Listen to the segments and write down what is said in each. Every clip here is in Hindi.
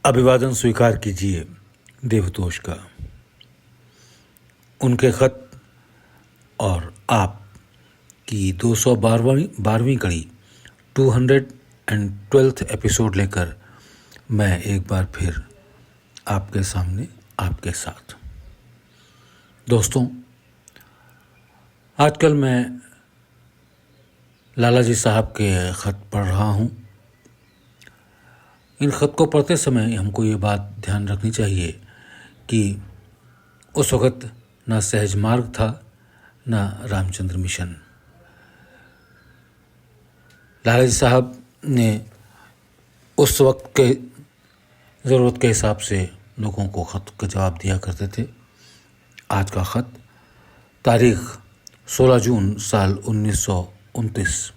अभिवादन स्वीकार कीजिए देवतोष का। उनके खत और आप की 212वीं कड़ी 212th एपिसोड लेकर मैं एक बार फिर आपके सामने आपके साथ। दोस्तों, आजकल मैं लाला जी साहब के खत पढ़ रहा हूँ। इन खत को पढ़ते समय हमको ये बात ध्यान रखनी चाहिए कि उस वक़्त ना सहज मार्ग था, ना रामचंद्र मिशन। लाला जी साहब ने उस वक्त के ज़रूरत के हिसाब से लोगों को ख़त का जवाब दिया करते थे। आज का ख़त तारीख़ 16 जून साल 1929,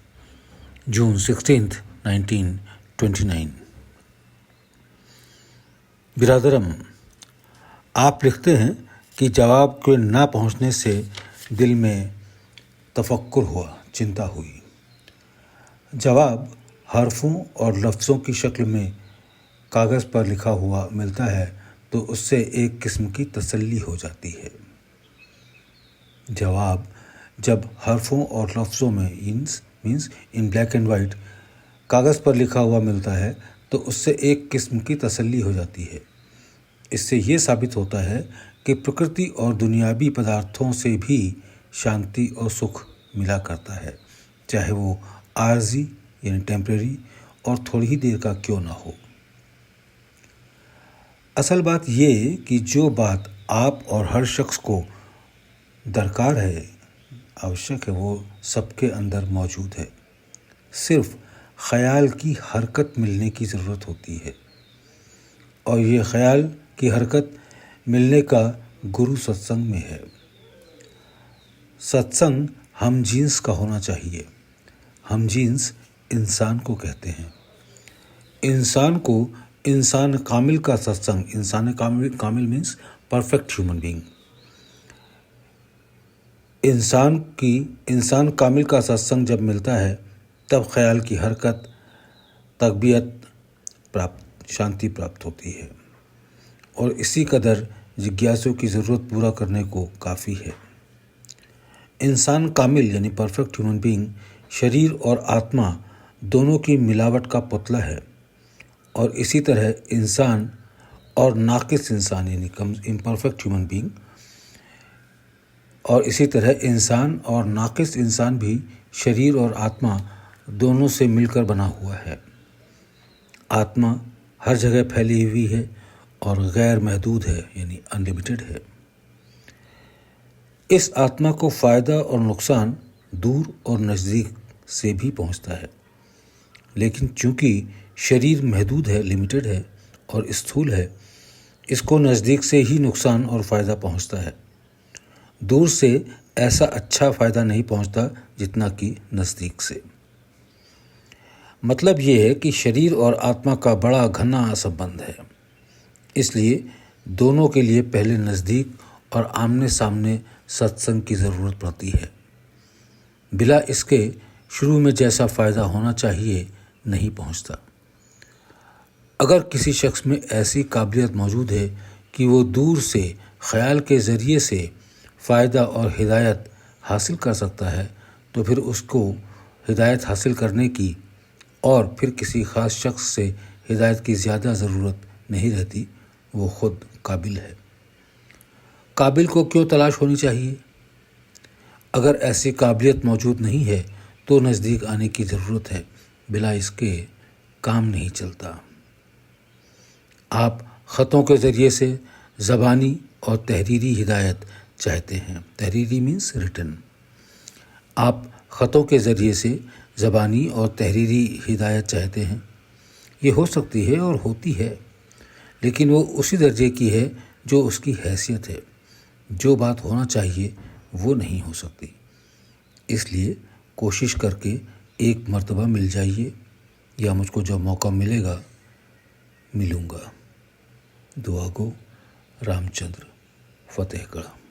जून 16, 1929। बिरादरम, आप लिखते हैं कि जवाब के ना पहुंचने से दिल में तफक्कुर हुआ, चिंता हुई। जवाब हरफों और लफ्ज़ों की शक्ल में कागज़ पर लिखा हुआ मिलता है तो उससे एक किस्म की तसल्ली हो जाती है। जवाब जब हरफों और लफ्ज़ों में means in black and white कागज़ पर लिखा हुआ मिलता है तो उससे एक किस्म की तसल्ली हो जाती है। इससे ये साबित होता है कि प्रकृति और दुनियावी पदार्थों से भी शांति और सुख मिला करता है, चाहे वो आर्जी यानी टेम्परेरी और थोड़ी ही देर का क्यों ना हो। असल बात ये कि जो बात आप और हर शख्स को दरकार है, आवश्यक है, वो सबके अंदर मौजूद है। सिर्फ ख़याल की हरकत मिलने की ज़रूरत होती है, और ये ख़याल की हरकत मिलने का गुरु सत्संग में है। सत्संग हम जीन्स का होना चाहिए। हम जीन्स इंसान को कहते हैं। इंसान को इंसान कामिल का सत्संग, इंसान कामिल मीन्स परफेक्ट ह्यूमन बीइंग। इंसान कामिल का सत्संग जब मिलता है तब ख्याल की हरकत, तकबीयत शांति प्राप्त होती है, और इसी कदर जिज्ञासु की ज़रूरत पूरा करने को काफ़ी है। इंसान कामिल यानी परफेक्ट ह्यूमन बीइंग शरीर और आत्मा दोनों की मिलावट का पुतला है, और इसी तरह इंसान और नाकिस इंसान यानी इम्परफेक्ट ह्यूमन बीइंग, और इसी तरह इंसान और नाकिस इंसान भी शरीर और आत्मा दोनों से मिलकर बना हुआ है। आत्मा हर जगह फैली हुई है और गैर महदूद है यानी अनलिमिटेड है। इस आत्मा को फ़ायदा और नुकसान दूर और नज़दीक से भी पहुंचता है, लेकिन चूंकि शरीर महदूद है, लिमिटेड है और स्थूल है, इसको नज़दीक से ही नुकसान और फ़ायदा पहुंचता है। दूर से ऐसा अच्छा फ़ायदा नहीं पहुंचता जितना कि नज़दीक से। मतलब ये है कि शरीर और आत्मा का बड़ा घना संबंध है, इसलिए दोनों के लिए पहले नज़दीक और आमने सामने सत्संग की ज़रूरत पड़ती है। बिला इसके शुरू में जैसा फ़ायदा होना चाहिए नहीं पहुंचता। अगर किसी शख्स में ऐसी काबिलियत मौजूद है कि वो दूर से ख़याल के ज़रिए से फ़ायदा और हिदायत हासिल कर सकता है, तो फिर उसको हिदायत हासिल करने की और फिर किसी ख़ास शख्स से हिदायत की ज़्यादा ज़रूरत नहीं रहती। वो ख़ुद काबिल है। काबिल को क्यों तलाश होनी चाहिए? अगर ऐसी काबिलियत मौजूद नहीं है तो नज़दीक आने की ज़रूरत है, बिला इसके काम नहीं चलता। आप ख़तों के ज़रिए से ज़बानी और तहरीरी हिदायत चाहते हैं। तहरीरी मीन्स रिटन। आप ख़तों के ज़रिए से ज़बानी और तहरीरी हिदायत चाहते हैं। ये हो सकती है और होती है, लेकिन वो उसी दर्जे की है जो उसकी हैसियत है। जो बात होना चाहिए वो नहीं हो सकती। इसलिए कोशिश करके एक मर्तबा मिल जाइए, या मुझको जब मौका मिलेगा मिलूँगा। दुआ गो, रामचंद्र, फतेहगढ़।